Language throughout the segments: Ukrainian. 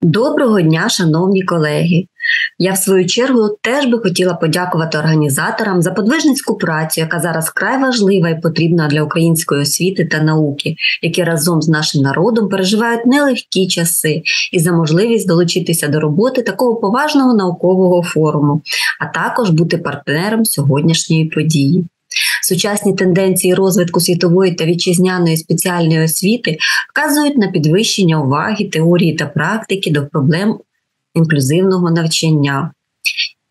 Доброго дня, шановні колеги! Я, в свою чергу, теж би хотіла подякувати організаторам за подвижницьку працю, яка зараз вкрай важлива і потрібна для української освіти та науки, які разом з нашим народом переживають нелегкі часи, і за можливість долучитися до роботи такого поважного наукового форуму, а також бути партнером сьогоднішньої події. Сучасні тенденції розвитку світової та вітчизняної спеціальної освіти вказують на підвищення уваги, теорії та практики до проблем інклюзивного навчання.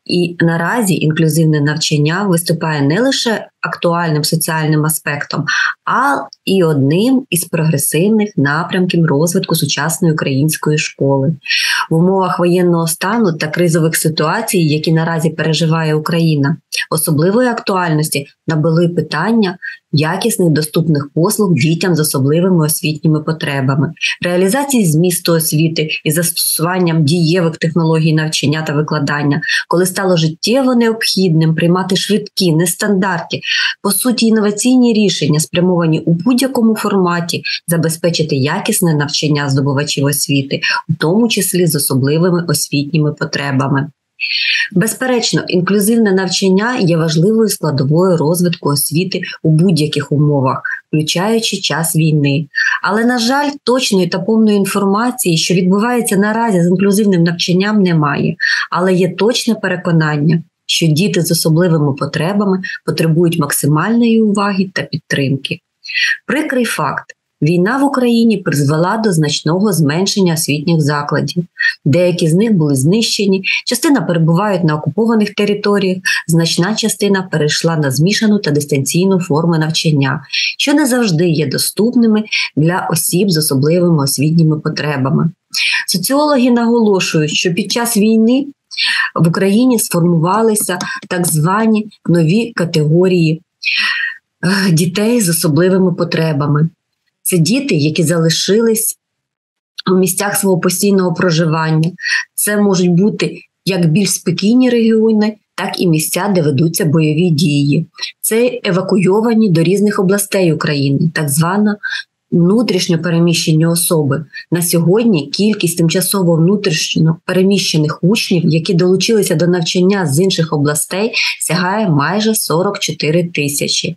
І наразі інклюзивне навчання виступає не лише актуальним соціальним аспектом, а і одним із прогресивних напрямків розвитку сучасної української школи. В умовах воєнного стану та кризових ситуацій, які наразі переживає Україна, особливої актуальності набули питання якісних доступних послуг дітям з особливими освітніми потребами, реалізації змісту освіти і застосуванням дієвих технологій навчання та викладання, коли стало життєво необхідним приймати швидкі, нестандартні, по суті інноваційні рішення, спрямовані у будь-якому форматі забезпечити якісне навчання здобувачів освіти, у тому числі з особливими освітніми потребами. Безперечно, інклюзивне навчання є важливою складовою розвитку освіти у будь-яких умовах, включаючи час війни. Але, на жаль, точної та повної інформації, що відбувається наразі з інклюзивним навчанням, немає. Але є точне переконання, що діти з особливими потребами потребують максимальної уваги та підтримки. Прикрий факт. Війна в Україні призвела до значного зменшення освітніх закладів. Деякі з них були знищені, частина перебувають на окупованих територіях, значна частина перейшла на змішану та дистанційну форми навчання, що не завжди є доступними для осіб з особливими освітніми потребами. Соціологи наголошують, що під час війни в Україні сформувалися так звані нові категорії дітей з особливими потребами. Це діти, які залишились у місцях свого постійного проживання. Це можуть бути як більш спокійні регіони, так і місця, де ведуться бойові дії. Це евакуйовані до різних областей України, так звана внутрішньо переміщені особи. На сьогодні кількість тимчасово внутрішньо переміщених учнів, які долучилися до навчання з інших областей, сягає майже 44 тисячі.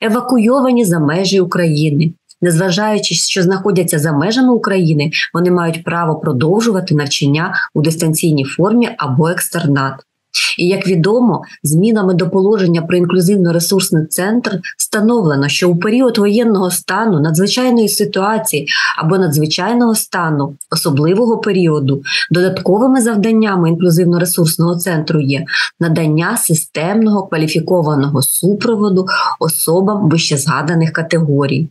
Евакуйовані за межі України. Незважаючи, що знаходяться за межами України, вони мають право продовжувати навчання у дистанційній формі або екстернат. І, як відомо, змінами до положення про інклюзивно-ресурсний центр встановлено, що у період воєнного стану, надзвичайної ситуації або надзвичайного стану, особливого періоду, додатковими завданнями інклюзивно-ресурсного центру є надання системного кваліфікованого супроводу особам вищезгаданих категорій.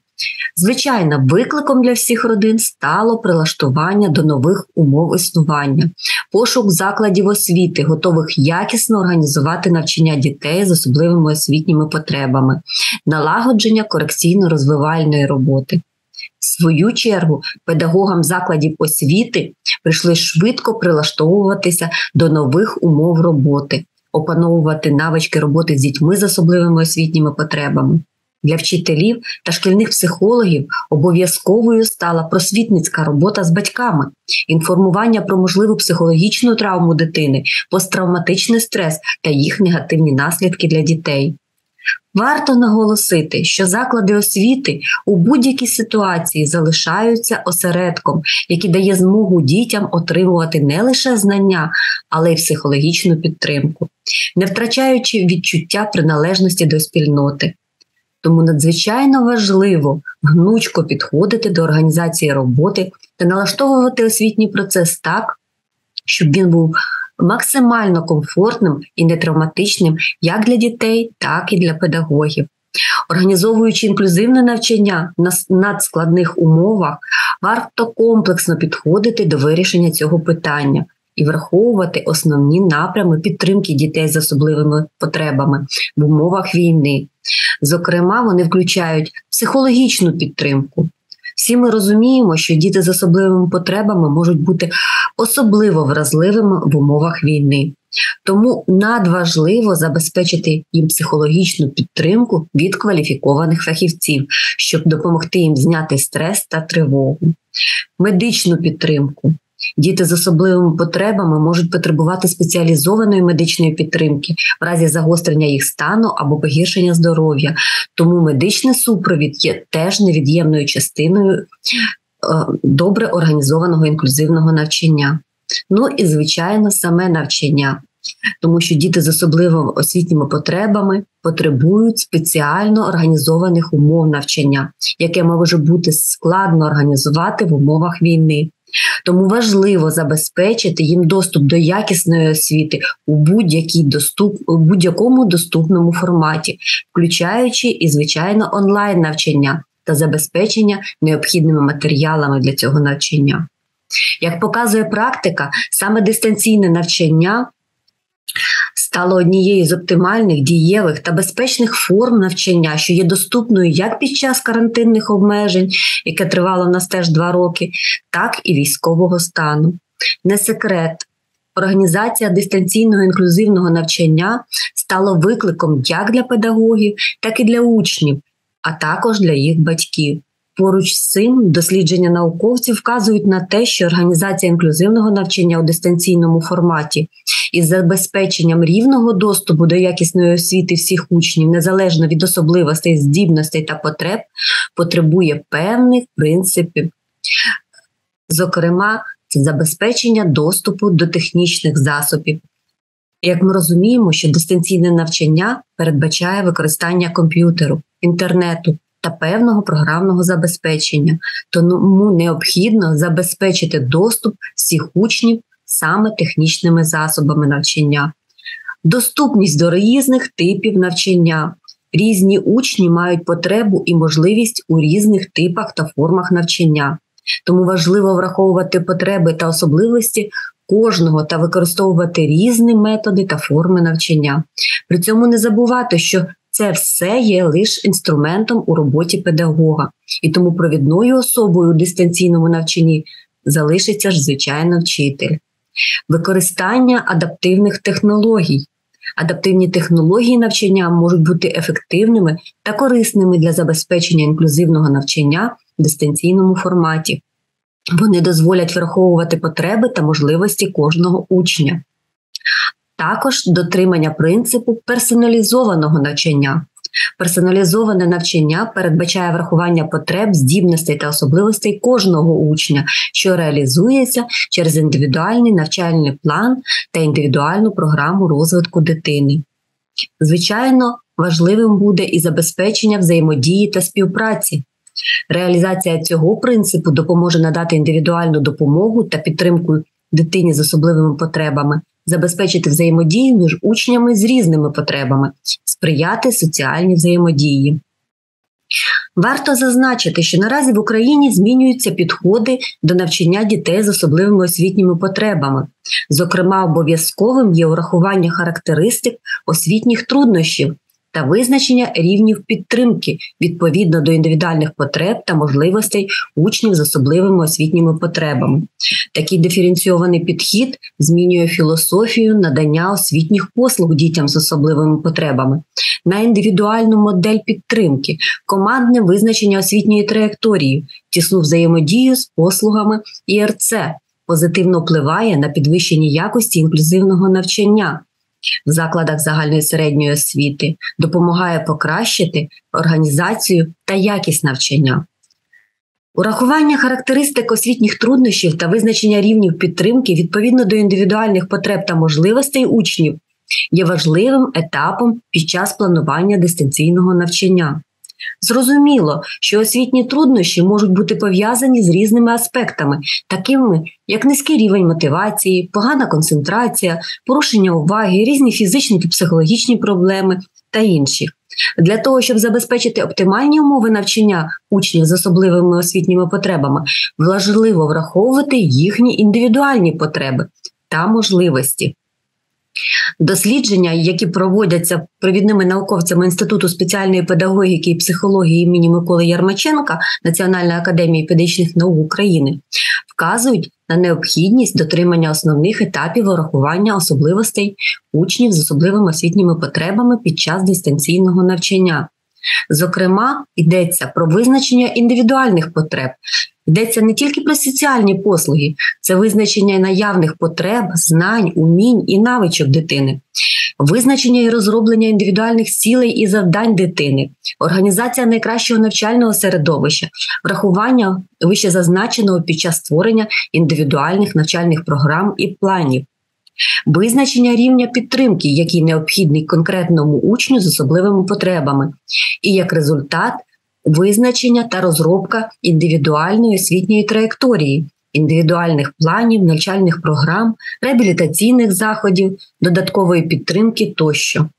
Звичайно, викликом для всіх родин стало прилаштування до нових умов існування, пошук закладів освіти, готових якісно організувати навчання дітей з особливими освітніми потребами, налагодження корекційно-розвивальної роботи. В свою чергу, педагогам закладів освіти прийшлось швидко прилаштовуватися до нових умов роботи, опановувати навички роботи з дітьми з особливими освітніми потребами. Для вчителів та шкільних психологів обов'язковою стала просвітницька робота з батьками, інформування про можливу психологічну травму дитини, посттравматичний стрес та їх негативні наслідки для дітей. Варто наголосити, що заклади освіти у будь-якій ситуації залишаються осередком, який дає змогу дітям отримувати не лише знання, але й психологічну підтримку, не втрачаючи відчуття приналежності до спільноти. Тому надзвичайно важливо гнучко підходити до організації роботи та налаштовувати освітній процес так, щоб він був максимально комфортним і нетравматичним як для дітей, так і для педагогів. Організовуючи інклюзивне навчання на надскладних умовах, варто комплексно підходити до вирішення цього питання і враховувати основні напрями підтримки дітей з особливими потребами в умовах війни. Зокрема, вони включають психологічну підтримку. Всі ми розуміємо, що діти з особливими потребами можуть бути особливо вразливими в умовах війни. Тому надважливо забезпечити їм психологічну підтримку від кваліфікованих фахівців, щоб допомогти їм зняти стрес та тривогу. Медичну підтримку. Діти з особливими потребами можуть потребувати спеціалізованої медичної підтримки в разі загострення їх стану або погіршення здоров'я. Тому медичний супровід є теж невід'ємною частиною добре організованого інклюзивного навчання. Ну і, звичайно, саме навчання. Тому що діти з особливими освітніми потребами потребують спеціально організованих умов навчання, яке може бути складно організувати в умовах війни. Тому важливо забезпечити їм доступ до якісної освіти у будь-якому доступному форматі, включаючи і, звичайно, онлайн-навчання та забезпечення необхідними матеріалами для цього навчання. Як показує практика, саме дистанційне навчання стало однією з оптимальних, дієвих та безпечних форм навчання, що є доступною як під час карантинних обмежень, яке тривало в нас теж 2 роки, так і військового стану. Не секрет, організація дистанційного інклюзивного навчання стала викликом як для педагогів, так і для учнів, а також для їх батьків. Поруч з цим дослідження науковців вказують на те, що організація інклюзивного навчання у дистанційному форматі із забезпеченням рівного доступу до якісної освіти всіх учнів, незалежно від особливостей, здібностей та потреб, потребує певних принципів. Зокрема, це забезпечення доступу до технічних засобів. Як ми розуміємо, що дистанційне навчання передбачає використання комп'ютеру, інтернету та певного програмного забезпечення, тому необхідно забезпечити доступ всіх учнів саме технічними засобами навчання. Доступність до різних типів навчання. Різні учні мають потребу і можливість у різних типах та формах навчання. Тому важливо враховувати потреби та особливості кожного та використовувати різні методи та форми навчання. При цьому не забувати, що це все є лише інструментом у роботі педагога. І тому провідною особою у дистанційному навчанні залишиться ж, звичайно, вчитель. Використання адаптивних технологій. Адаптивні технології навчання можуть бути ефективними та корисними для забезпечення інклюзивного навчання в дистанційному форматі. Вони дозволять враховувати потреби та можливості кожного учня. Також дотримання принципу персоналізованого навчання. Персоналізоване навчання передбачає врахування потреб, здібностей та особливостей кожного учня, що реалізується через індивідуальний навчальний план та індивідуальну програму розвитку дитини. Звичайно, важливим буде і забезпечення взаємодії та співпраці. Реалізація цього принципу допоможе надати індивідуальну допомогу та підтримку дитині з особливими потребами, забезпечити взаємодію між учнями з різними потребами, сприяти соціальній взаємодії. Варто зазначити, що наразі в Україні змінюються підходи до навчання дітей з особливими освітніми потребами. Зокрема, обов'язковим є урахування характеристик освітніх труднощів та визначення рівнів підтримки відповідно до індивідуальних потреб та можливостей учнів з особливими освітніми потребами. Такий диференційований підхід змінює філософію надання освітніх послуг дітям з особливими потребами на індивідуальну модель підтримки, командне визначення освітньої траєкторії, тісну взаємодію з послугами ІРЦ, позитивно впливає на підвищення якості інклюзивного навчання в закладах загальної середньої освіти, допомагає покращити організацію та якість навчання. Урахування характеристик освітніх труднощів та визначення рівнів підтримки відповідно до індивідуальних потреб та можливостей учнів є важливим етапом під час планування дистанційного навчання. Зрозуміло, що освітні труднощі можуть бути пов'язані з різними аспектами, такими як низький рівень мотивації, погана концентрація, порушення уваги, різні фізичні та психологічні проблеми та інші. Для того, щоб забезпечити оптимальні умови навчання учнів з особливими освітніми потребами, важливо враховувати їхні індивідуальні потреби та можливості. Дослідження, які проводяться провідними науковцями Інституту спеціальної педагогіки і психології імені Миколи Ярмаченка Національної академії педагогічних наук України, вказують на необхідність дотримання основних етапів урахування особливостей учнів з особливими освітніми потребами під час дистанційного навчання. Зокрема, йдеться про визначення індивідуальних потреб, йдеться не тільки про соціальні послуги, це визначення наявних потреб, знань, умінь і навичок дитини, визначення і розроблення індивідуальних цілей і завдань дитини, організація найкращого навчального середовища, врахування вищезазначеного під час створення індивідуальних навчальних програм і планів, визначення рівня підтримки, який необхідний конкретному учню з особливими потребами, і як результат визначення та розробка індивідуальної освітньої траєкторії, індивідуальних планів, навчальних програм, реабілітаційних заходів, додаткової підтримки тощо.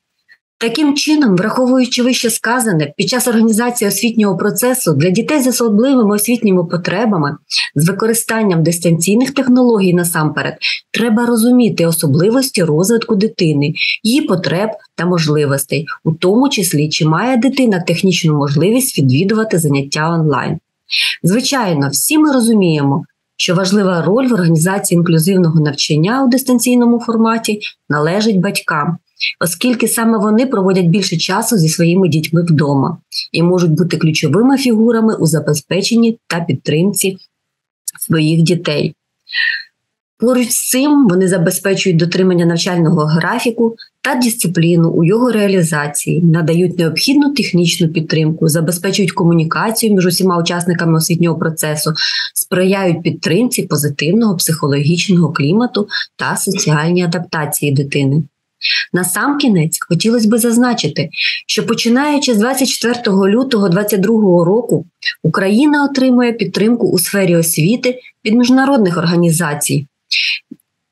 Таким чином, враховуючи вище сказане, під час організації освітнього процесу для дітей з особливими освітніми потребами, з використанням дистанційних технологій насамперед, треба розуміти особливості розвитку дитини, її потреб та можливостей, у тому числі, чи має дитина технічну можливість відвідувати заняття онлайн. Звичайно, всі ми розуміємо, що важлива роль в організації інклюзивного навчання у дистанційному форматі належить батькам, оскільки саме вони проводять більше часу зі своїми дітьми вдома і можуть бути ключовими фігурами у забезпеченні та підтримці своїх дітей. Поруч з цим вони забезпечують дотримання навчального графіку та дисципліну у його реалізації, надають необхідну технічну підтримку, забезпечують комунікацію між усіма учасниками освітнього процесу, сприяють підтримці позитивного психологічного клімату та соціальній адаптації дитини. Насамкінець хотілося б зазначити, що починаючи з 24 лютого 2022 року Україна отримує підтримку у сфері освіти від міжнародних організацій,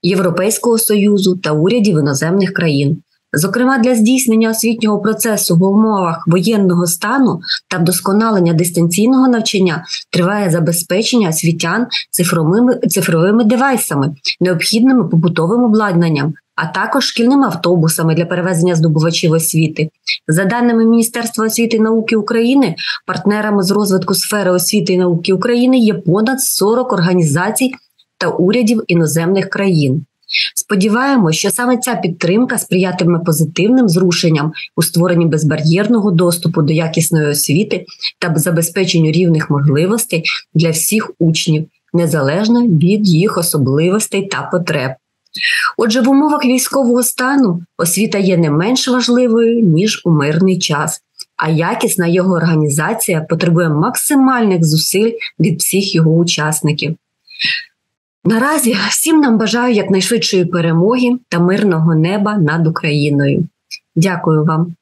Європейського Союзу та урядів іноземних країн. Зокрема, для здійснення освітнього процесу в умовах воєнного стану та вдосконалення дистанційного навчання триває забезпечення освітян цифровими девайсами, необхідними побутовим обладнанням, а також шкільними автобусами для перевезення здобувачів освіти. За даними Міністерства освіти і науки України, партнерами з розвитку сфери освіти і науки України є понад 40 організацій та урядів іноземних країн. Сподіваємось, що саме ця підтримка сприятиме позитивним зрушенням у створенні безбар'єрного доступу до якісної освіти та забезпеченню рівних можливостей для всіх учнів, незалежно від їх особливостей та потреб. Отже, в умовах військового стану освіта є не менш важливою, ніж у мирний час, а якісна його організація потребує максимальних зусиль від всіх його учасників. Наразі всім нам бажаю якнайшвидшої перемоги та мирного неба над Україною. Дякую вам.